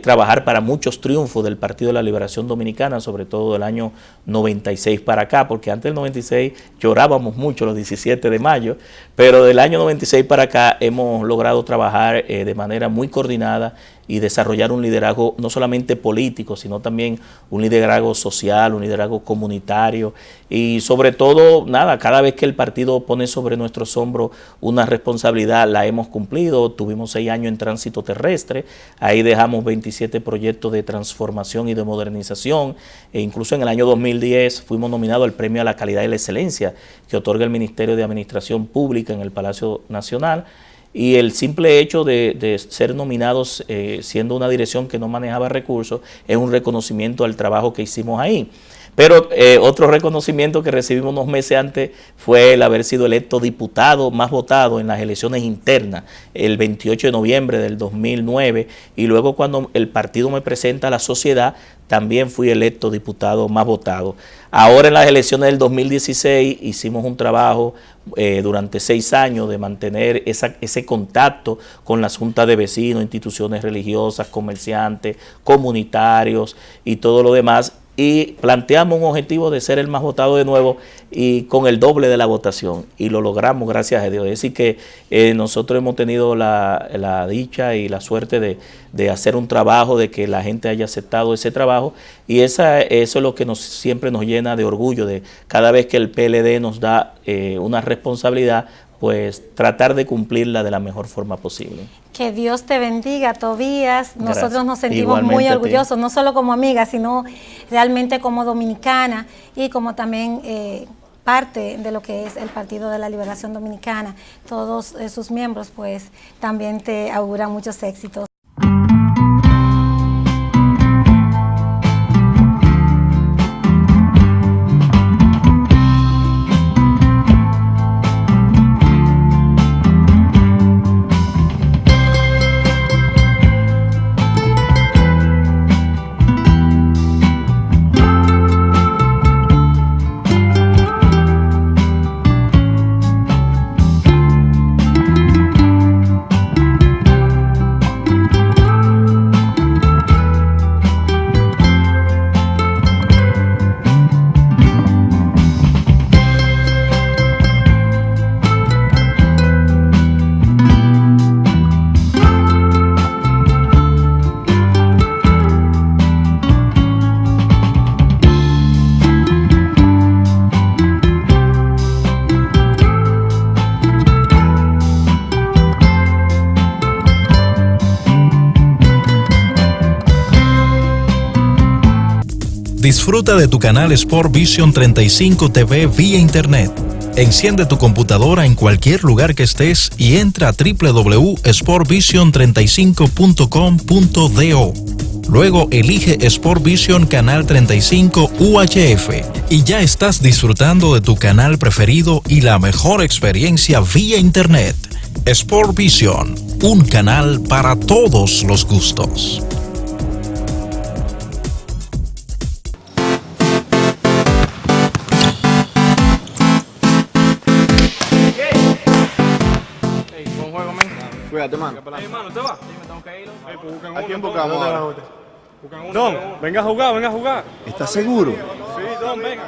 trabajar para muchos triunfos del Partido de la Liberación Dominicana, sobre todo del año 96 para acá, porque antes del 96 llorábamos mucho los 17 de mayo, pero del año 96 para acá hemos logrado trabajar de manera muy coordinada y desarrollar un liderazgo no solamente político, sino también un liderazgo social, un liderazgo comunitario y sobre todo, nada, cada vez que el partido pone sobre nuestros hombros una responsabilidad, la hemos cumplido. Tuvimos 6 años en tránsito terrestre, ahí dejamos 27 proyectos de transformación y de modernización, e incluso en el año 2010 fuimos nominados al Premio a la Calidad y la Excelencia que otorga el Ministerio de Administración Pública en el Palacio Nacional. Y el simple hecho de ser nominados siendo una dirección que no manejaba recursos es un reconocimiento al trabajo que hicimos ahí. Pero otro reconocimiento que recibimos unos meses antes fue el haber sido electo diputado más votado en las elecciones internas el 28 de noviembre del 2009 y luego cuando el partido me presenta a la sociedad también fui electo diputado más votado. Ahora en las elecciones del 2016 hicimos un trabajo durante 6 años de mantener ese contacto con las juntas de vecinos, instituciones religiosas, comerciantes, comunitarios y todo lo demás. Y planteamos un objetivo de ser el más votado de nuevo y con el doble de la votación y lo logramos gracias a Dios. Es decir que nosotros hemos tenido la dicha y la suerte de hacer un trabajo, de que la gente haya aceptado ese trabajo y eso es lo que siempre nos llena de orgullo, de cada vez que el PLD nos da una responsabilidad, pues tratar de cumplirla de la mejor forma posible. Que Dios te bendiga, Tobías. Gracias. Nosotros nos sentimos Igualmente muy orgullosos, no solo como amiga, sino realmente como dominicana y como también parte de lo que es el Partido de la Liberación Dominicana. Todos sus miembros pues también te auguran muchos éxitos. Disfruta de tu canal Sport Vision 35 TV vía internet. Enciende tu computadora en cualquier lugar que estés y entra a www.sportvision35.com.do. Luego elige Sport Vision Canal 35 UHF y ya estás disfrutando de tu canal preferido y la mejor experiencia vía Internet. Sport Vision, un canal para todos los gustos. Cuídate, mano. Hey, mano, ¿usted va? Sí, me tengo que ir. Hey, pues buscan uno. ¿A quién entonces. buscamos ahora? Buscan uno. Don, venga a jugar, venga a jugar. ¿Estás seguro? Sí, Don, venga.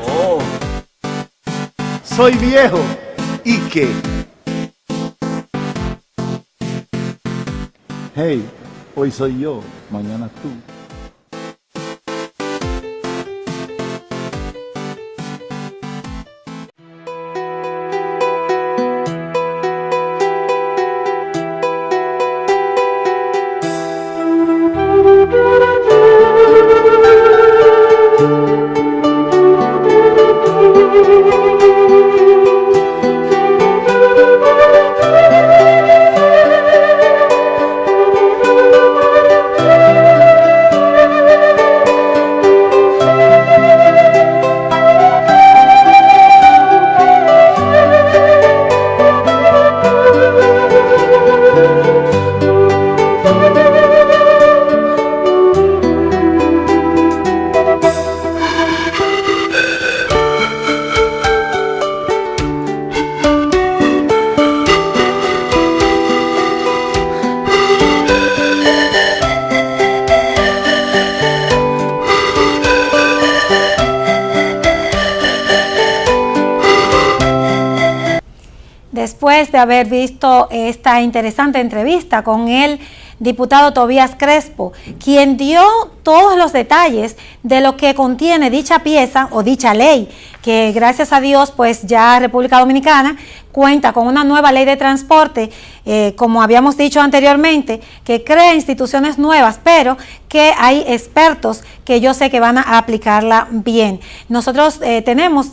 Oh. Soy viejo. ¿Y qué? Hey, hoy soy yo, mañana tú. Después de haber visto esta interesante entrevista con el diputado Tobías Crespo, quien dio todos los detalles de lo que contiene dicha pieza o dicha ley, que gracias a Dios pues ya República Dominicana cuenta con una nueva ley de transporte, como habíamos dicho anteriormente, que crea instituciones nuevas, pero que hay expertos que yo sé que van a aplicarla bien. Nosotros tenemos,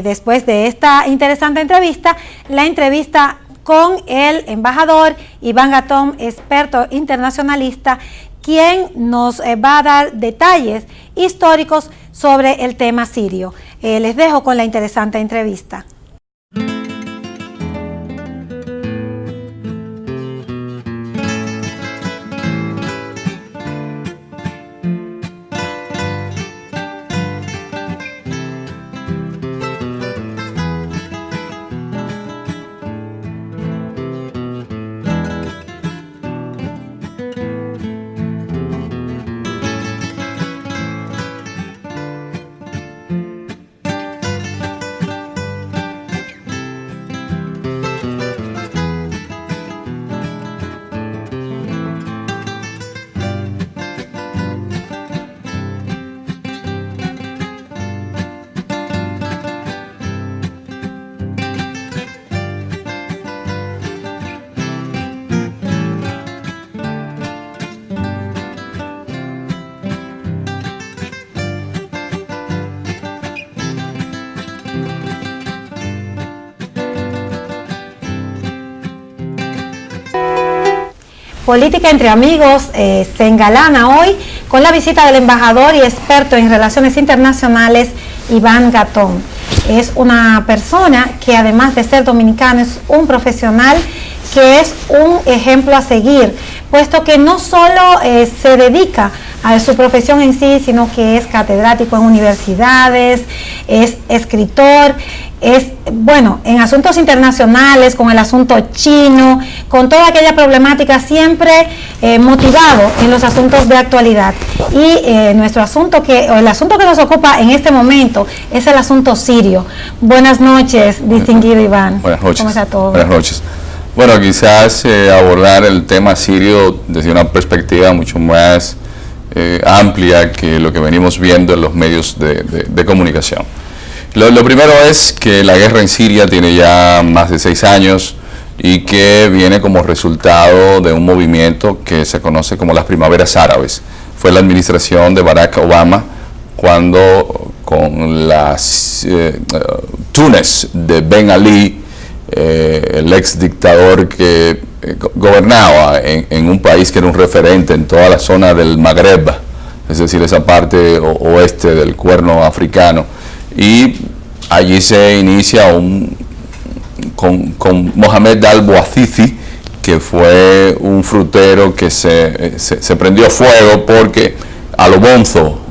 después de esta interesante entrevista, la entrevista con el embajador Iván Gatón, experto internacionalista, quien nos va a dar detalles históricos sobre el tema sirio. Les dejo con la interesante entrevista. Política entre amigos se engalana hoy con la visita del embajador y experto en relaciones internacionales Iván Gatón. Es una persona que además de ser dominicano es un profesional que es un ejemplo a seguir, puesto que no solo se dedica a su profesión en sí, sino que es catedrático en universidades, es escritor, es, bueno, en asuntos internacionales, con el asunto chino, con toda aquella problemática, siempre motivado en los asuntos de actualidad. Y nuestro asunto, el asunto que nos ocupa en este momento es el asunto sirio. Buenas noches, distinguido Iván. Buenas noches. ¿Cómo está todo? Buenas noches. Bueno, quizás abordar el tema sirio desde una perspectiva mucho más amplia que lo que venimos viendo en los medios de comunicación. Lo primero es que la guerra en Siria tiene ya más de 6 años, y que viene como resultado de un movimiento que se conoce como las primaveras árabes. Fue la administración de Barack Obama cuando con las Túnez de Ben Ali, el ex dictador que gobernaba en un país que era un referente en toda la zona del Magreb, es decir, esa parte oeste del cuerno africano, y allí se inicia con Mohamed al-Bouazizi, que fue un frutero que se prendió fuego porque a lo bonzo,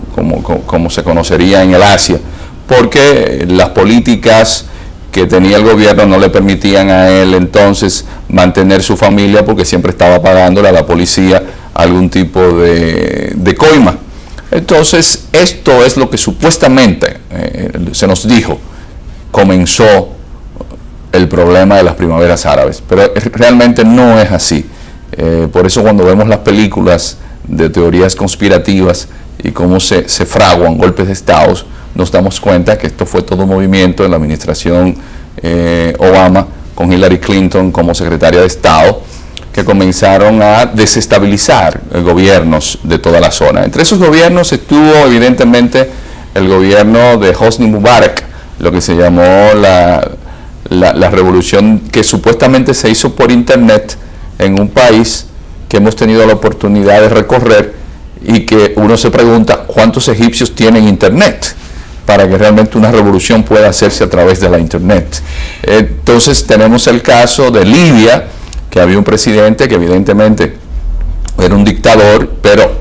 como se conocería en el Asia, porque las políticas que tenía el gobierno no le permitían a él entonces mantener su familia, porque siempre estaba pagándole a la policía algún tipo de coima. Entonces, esto es lo que supuestamente se nos dijo, comenzó el problema de las primaveras árabes, pero realmente no es así. Por eso cuando vemos las películas de teorías conspirativas y cómo se fraguan golpes de Estado, nos damos cuenta que esto fue todo un movimiento en la administración Obama, con Hillary Clinton como secretaria de Estado, que comenzaron a desestabilizar gobiernos de toda la zona. Entre esos gobiernos estuvo evidentemente el gobierno de Hosni Mubarak, lo que se llamó la revolución que supuestamente se hizo por internet en un país que hemos tenido la oportunidad de recorrer, y que uno se pregunta cuántos egipcios tienen internet para que realmente una revolución pueda hacerse a través de la internet. Entonces tenemos el caso de Libia, que había un presidente que evidentemente era un dictador, pero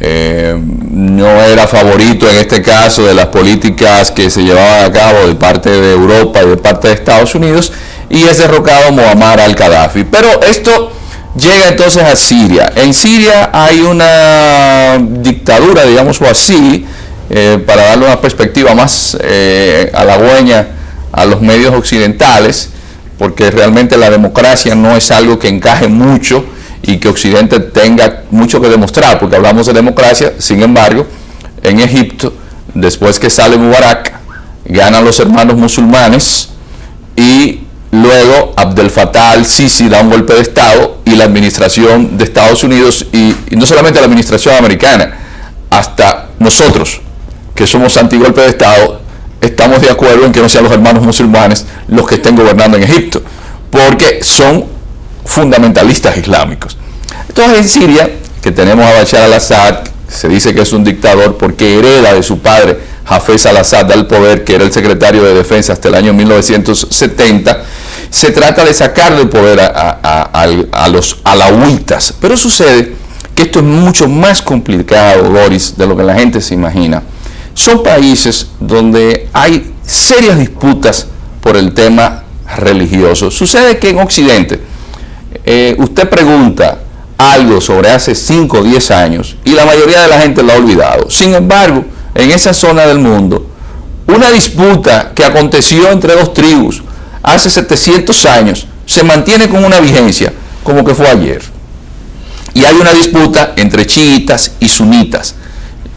no era favorito en este caso de las políticas que se llevaban a cabo de parte de Europa y de parte de Estados Unidos, y es derrocado Muammar al-Gaddafi. Pero esto llega entonces a Siria. En Siria hay una dictadura, digámoslo así, para darle una perspectiva más halagüeña a los medios occidentales, porque realmente la democracia no es algo que encaje mucho y que Occidente tenga mucho que demostrar, porque hablamos de democracia. Sin embargo, en Egipto, después que sale Mubarak, ganan los hermanos musulmanes, y luego Abdel Fattah al-Sisi da un golpe de Estado, y la administración de Estados Unidos, y no solamente la administración americana, hasta nosotros, que somos antigolpe de Estado, estamos de acuerdo en que no sean los hermanos musulmanes los que estén gobernando en Egipto, porque son fundamentalistas islámicos. Entonces en Siria, que tenemos a Bashar al-Assad, se dice que es un dictador porque hereda de su padre Hafez al-Assad al poder, que era el secretario de defensa hasta el año 1970. Se trata de sacar del poder a los alawitas, pero sucede que esto es mucho más complicado, Doris, de lo que la gente se imagina. Son países donde hay serias disputas por el tema religioso. Sucede que en Occidente, usted pregunta algo sobre hace 5 o 10 años y la mayoría de la gente lo ha olvidado. Sin embargo, en esa zona del mundo, una disputa que aconteció entre dos tribus hace 700 años se mantiene con una vigencia como que fue ayer. Y hay una disputa entre chiitas y sunitas.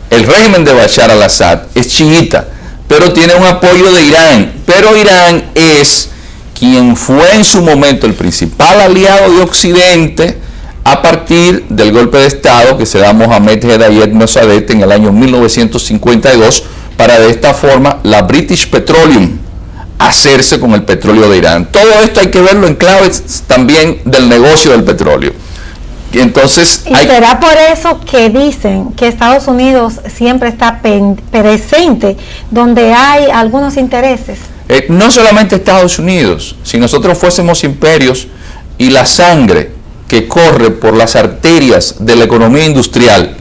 El régimen de Bashar al-Assad es chiita, pero tiene un apoyo de Irán. Pero Irán es quien fue en su momento el principal aliado de Occidente a partir del golpe de Estado que se da Mohamed Hedayet Mosaddegh en el año 1952, para de esta forma la British Petroleum hacerse con el petróleo de Irán. Todo esto hay que verlo en clave también del negocio del petróleo. Y entonces será por eso que dicen que Estados Unidos siempre está presente donde hay algunos intereses. No solamente Estados Unidos. Si nosotros fuésemos imperios y la sangre que corre por las arterias de la economía industrial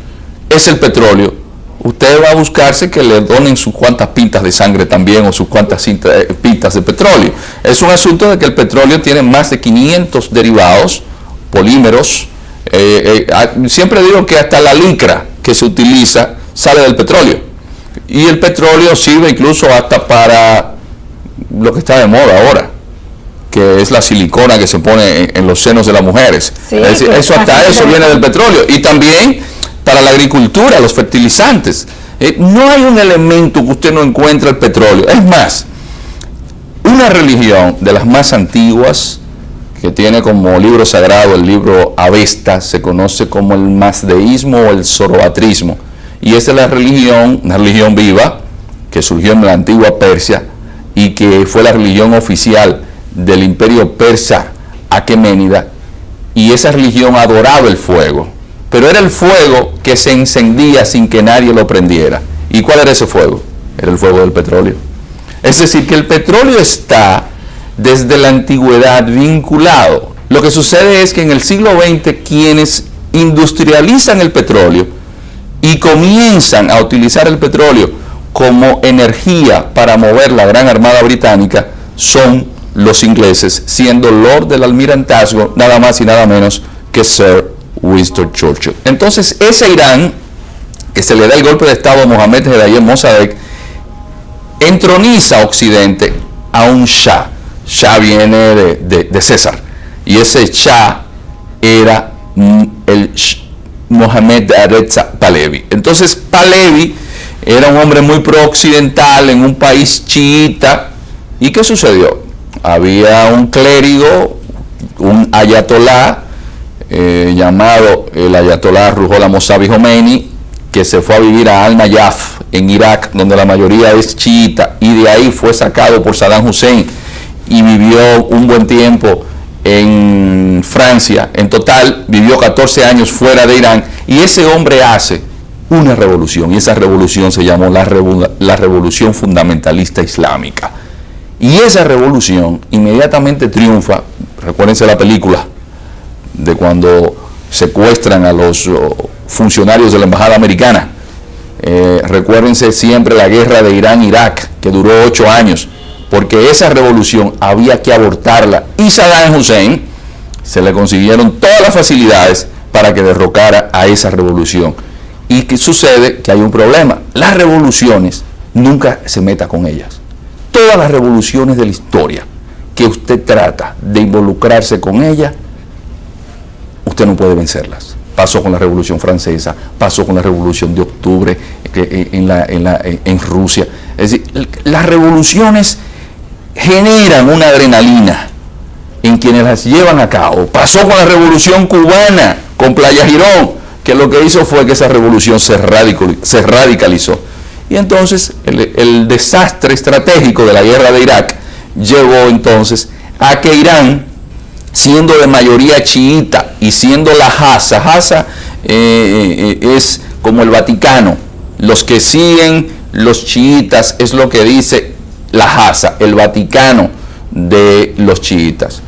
es el petróleo, usted va a buscarse que le donen sus cuantas pintas de sangre también, o sus cuantas pintas de petróleo. Es un asunto de que el petróleo tiene más de 500 derivados, polímeros. Siempre digo que hasta la licra que se utiliza sale del petróleo, y el petróleo sirve incluso hasta para lo que está de moda ahora, que es la silicona que se pone en los senos de las mujeres. Sí, es decir, eso hasta eso viene del petróleo. Y también para la agricultura, los fertilizantes. No hay un elemento que usted no encuentre el petróleo. Es más, una religión de las más antiguas, que tiene como libro sagrado el libro Avesta, se conoce como el mazdeísmo o el zoroastrismo. Y esa es la religión, una religión viva, que surgió en la antigua Persia y que fue la religión oficial del imperio persa aqueménida, y esa religión adoraba el fuego, pero era el fuego que se encendía sin que nadie lo prendiera. ¿Y cuál era ese fuego? Era el fuego del petróleo. Es decir, que el petróleo está desde la antigüedad vinculado. Lo que sucede es que en el siglo XX quienes industrializan el petróleo y comienzan a utilizar el petróleo como energía para mover la Gran Armada Británica son los ingleses, siendo Lord del Almirantazgo nada más y nada menos que Sir Winston Churchill. Entonces ese Irán, que se le da el golpe de Estado a Mohamed Hedayet Mossadegh, entroniza a Occidente a un Shah. Shah viene de César, y ese Shah era el Mohamed Reza Pahlavi. Entonces Pahlavi era un hombre muy pro-occidental en un país chiita. ¿Y qué sucedió? Había un clérigo, un ayatolá, llamado el ayatolá Ruhollah Mossavi Khomeini, que se fue a vivir a Al-Nayaf, en Irak, donde la mayoría es chiita, y de ahí fue sacado por Saddam Hussein y vivió un buen tiempo en Francia. En total vivió 14 años fuera de Irán, y ese hombre hace una revolución, y esa revolución se llamó la revolución fundamentalista islámica. Y esa revolución inmediatamente triunfa. Recuérdense la película de cuando secuestran a los funcionarios de la embajada americana. Recuérdense siempre la guerra de Irán-Irak, que duró 8 años, porque esa revolución había que abortarla, y Saddam Hussein se le consiguieron todas las facilidades para que derrocara a esa revolución. ¿Y qué sucede? Que hay un problema. Las revoluciones, nunca se meta con ellas. Todas las revoluciones de la historia que usted trata de involucrarse con ellas, usted no puede vencerlas. Pasó con la Revolución Francesa, pasó con la Revolución de Octubre en Rusia. Es decir, las revoluciones generan una adrenalina en quienes las llevan a cabo. Pasó con la Revolución Cubana, con Playa Girón, que lo que hizo fue que esa revolución se radicalizó. Y entonces el desastre estratégico de la guerra de Irak llevó entonces a que Irán, siendo de mayoría chiita y siendo la Hasa es como el Vaticano, los que siguen los chiitas es lo que dice la Hasa, el Vaticano de los chiitas.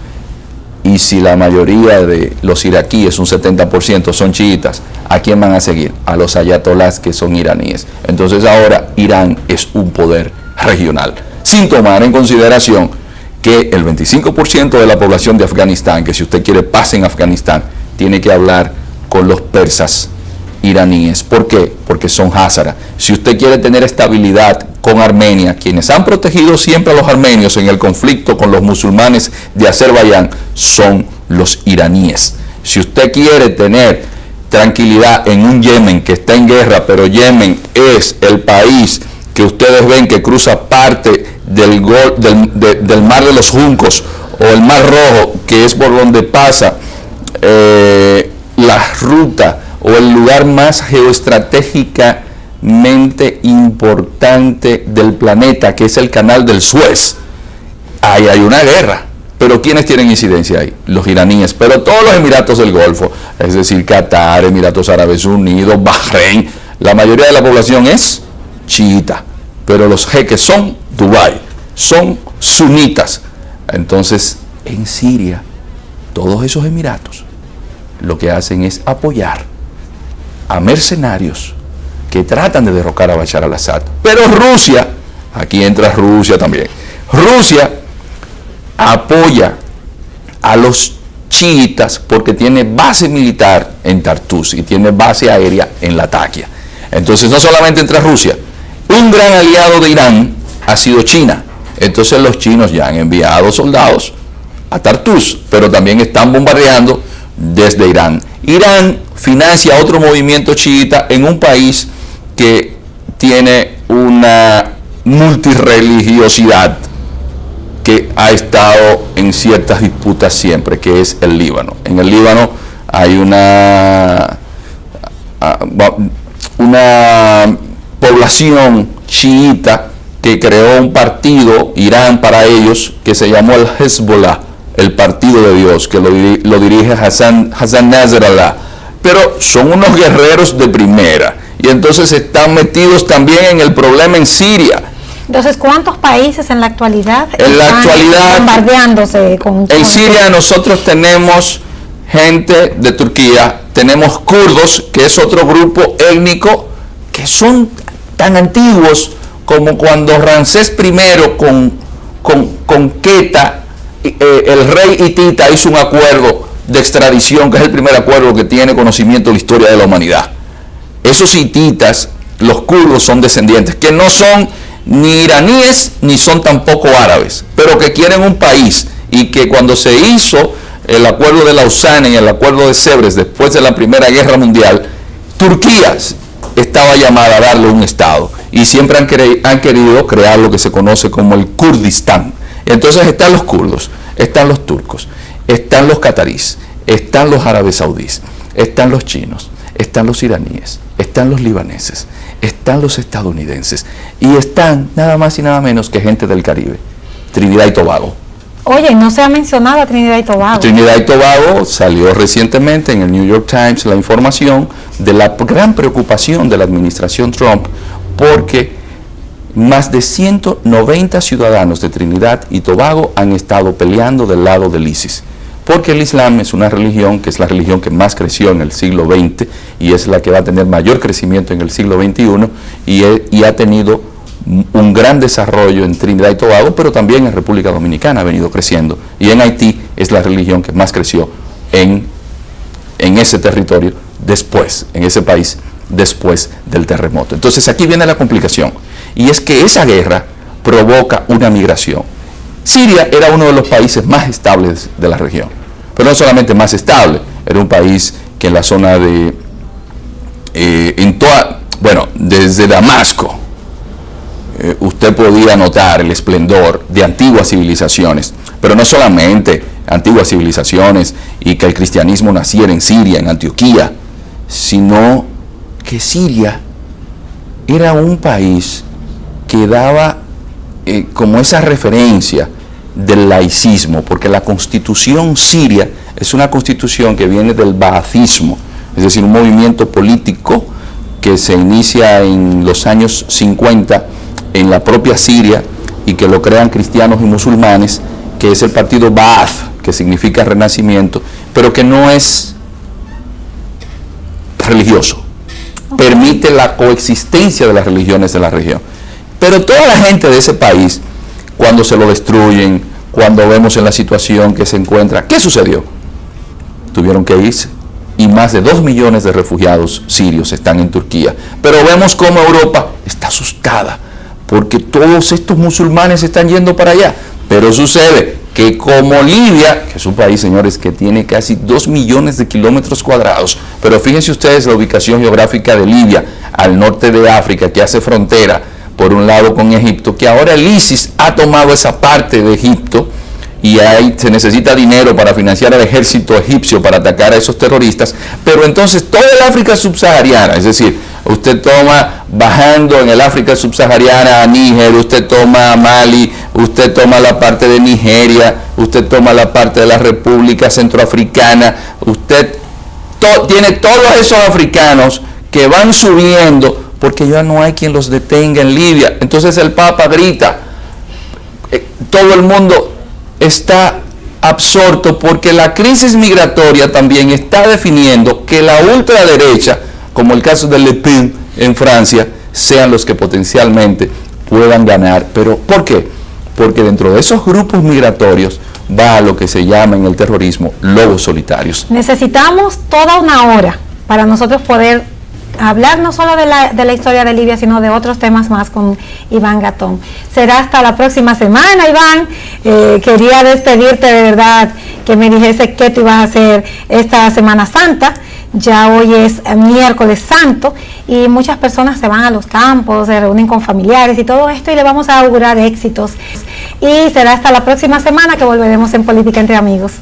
Y si la mayoría de los iraquíes, un 70%, son chiitas, ¿a quién van a seguir? A los ayatolás, que son iraníes. Entonces ahora Irán es un poder regional, sin tomar en consideración que el 25% de la población de Afganistán, que si usted quiere paz en Afganistán, tiene que hablar con los persas iraníes. ¿Por qué? Porque son házara. Si usted quiere tener estabilidad con Armenia, quienes han protegido siempre a los armenios en el conflicto con los musulmanes de Azerbaiyán son los iraníes. Si usted quiere tener tranquilidad en un Yemen que está en guerra, pero Yemen es el país que ustedes ven que cruza parte del Mar de los Juncos o el Mar Rojo, que es por donde pasa la ruta o el lugar más geoestratégicamente importante del planeta, que es el Canal del Suez. Ahí hay una guerra. Pero ¿quiénes tienen incidencia ahí? Los iraníes, pero todos los Emiratos del Golfo, es decir, Qatar, Emiratos Árabes Unidos, Bahrein, la mayoría de la población es chiita, pero los jeques son Dubái, son sunitas. Entonces, en Siria, todos esos emiratos lo que hacen es apoyar a mercenarios que tratan de derrocar a Bashar al-Assad. Pero Rusia, aquí entra Rusia también, Rusia apoya a los chiitas porque tiene base militar en Tartus y tiene base aérea en Latakia. Entonces no solamente entra Rusia, un gran aliado de Irán ha sido China. Entonces los chinos ya han enviado soldados a Tartus, pero también están bombardeando desde Irán. Irán financia otro movimiento chiita en un país que tiene una multirreligiosidad que ha estado en ciertas disputas siempre, que es el Líbano. En el Líbano hay una población chiita que creó un partido, Irán para ellos, que se llamó el Hezbollah, el Partido de Dios, que lo dirige Hassan Nasrallah. Pero son unos guerreros de primera, y entonces están metidos también en el problema en Siria. Entonces, ¿cuántos países en la actualidad están bombardeándose con Siria? Nosotros tenemos gente de Turquía, tenemos kurdos, que es otro grupo étnico, que son tan antiguos como cuando Ramsés I con Queta, el rey hitita, hizo un acuerdo de extradición, que es el primer acuerdo que tiene conocimiento de la historia de la humanidad. Esos hititas, los kurdos, son descendientes, que no son ni iraníes ni son tampoco árabes, pero que quieren un país, y que cuando se hizo el acuerdo de Lausana y el acuerdo de Sèvres después de la Primera Guerra Mundial, Turquía estaba llamada a darle un estado, y siempre han querido crear lo que se conoce como el Kurdistán. Entonces están los kurdos, están los turcos, están los cataríes, están los árabes saudíes, están los chinos, están los iraníes, están los libaneses, están los estadounidenses, y están nada más y nada menos que gente del Caribe, Trinidad y Tobago. Oye, no se ha mencionado a Trinidad y Tobago. Trinidad y Tobago, salió recientemente en el New York Times la información de la gran preocupación de la administración Trump, porque más de 190 ciudadanos de Trinidad y Tobago han estado peleando del lado del ISIS, porque el Islam es una religión que es la religión que más creció en el siglo XX y es la que va a tener mayor crecimiento en el siglo XXI, y ha tenido un gran desarrollo en Trinidad y Tobago, pero también en República Dominicana ha venido creciendo, y en Haití es la religión que más creció en ese territorio después, en ese país, después del terremoto. Entonces aquí viene la complicación, y es que esa guerra provoca una migración. Siria era uno de los países más estables de la región, pero no solamente más estable, era un país que en la zona de, desde Damasco, usted podía notar el esplendor de antiguas civilizaciones, pero no solamente antiguas civilizaciones y que el cristianismo naciera en Siria, en Antioquía, sino que Siria era un país que daba como esa referencia del laicismo, porque la constitución siria es una constitución que viene del baathismo, es decir, un movimiento político que se inicia en los años 50 en la propia Siria y que lo crean cristianos y musulmanes, que es el partido Baath, que significa renacimiento, pero que no es religioso, permite la coexistencia de las religiones de la región. Pero toda la gente de ese país, cuando se lo destruyen, cuando vemos en la situación que se encuentra, ¿qué sucedió? Tuvieron que irse, y más de 2 millones de refugiados sirios están en Turquía. Pero vemos cómo Europa está asustada, porque todos estos musulmanes están yendo para allá. Pero sucede que como Libia, que es un país, señores, que tiene casi 2 millones de kilómetros cuadrados, pero fíjense ustedes la ubicación geográfica de Libia, al norte de África, que hace frontera por un lado con Egipto, que ahora el ISIS ha tomado esa parte de Egipto, y ahí se necesita dinero para financiar al ejército egipcio para atacar a esos terroristas. Pero entonces toda el África subsahariana, es decir, usted toma bajando en el África subsahariana a Níger, usted toma a Mali, usted toma la parte de Nigeria, usted toma la parte de la República Centroafricana, usted tiene todos esos africanos que van subiendo porque ya no hay quien los detenga en Libia. Entonces el Papa grita, todo el mundo está absorto porque la crisis migratoria también está definiendo que la ultraderecha, como el caso de Le Pen en Francia, sean los que potencialmente puedan ganar. ¿Pero por qué? Porque dentro de esos grupos migratorios va a lo que se llama en el terrorismo lobos solitarios. Necesitamos toda una hora para nosotros poder hablar no solo de la historia de Libia, sino de otros temas más con Iván Gatón. Será hasta la próxima semana, Iván. Quería despedirte, de verdad, que me dijese qué tú ibas a hacer esta Semana Santa. Ya hoy es miércoles santo y muchas personas se van a los campos, se reúnen con familiares y todo esto, y le vamos a augurar éxitos. Y será hasta la próxima semana que volveremos en Política Entre Amigos.